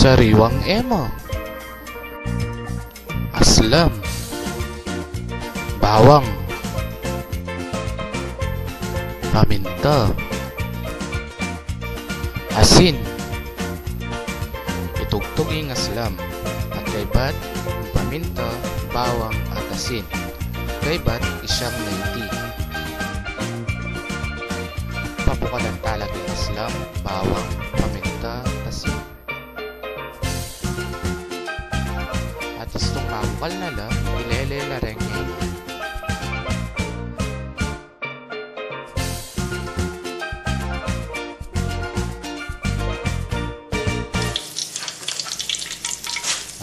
Sariwang ema, aslam, bawang, paminta, asin. Itugtog ing aslam at kaybat paminta, bawang at asin. Kaybat isyam 90. Papukalan talag ing aslam, bawang, paminta, asin. At istong pakukal na la, ilele la reng ema.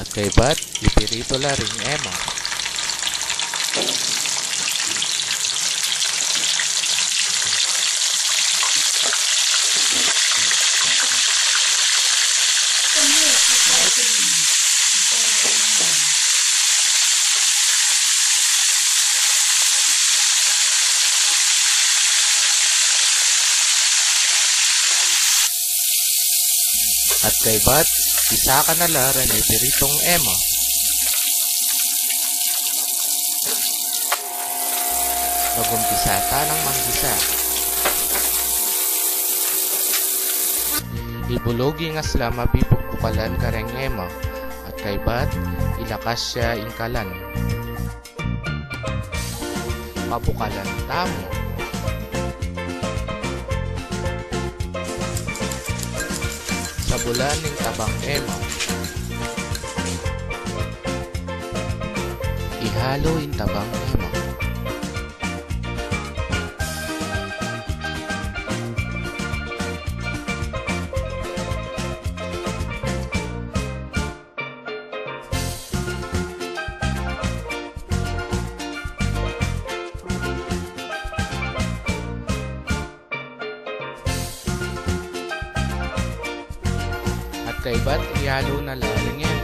At kaybat, ipirito la ring ema. At kaybat, isa ka na la rin ipiritong ema. Magumpisa ta ng manggisa. Ibulugi nga sila mapipukpukalan kareng ema. At kaybat, ilakas siya ingkalan. Pabukalan tamo. Sabulan ng tabang ema. Ihalo yung tabang ema. At kaybat, ihalo na lang ema.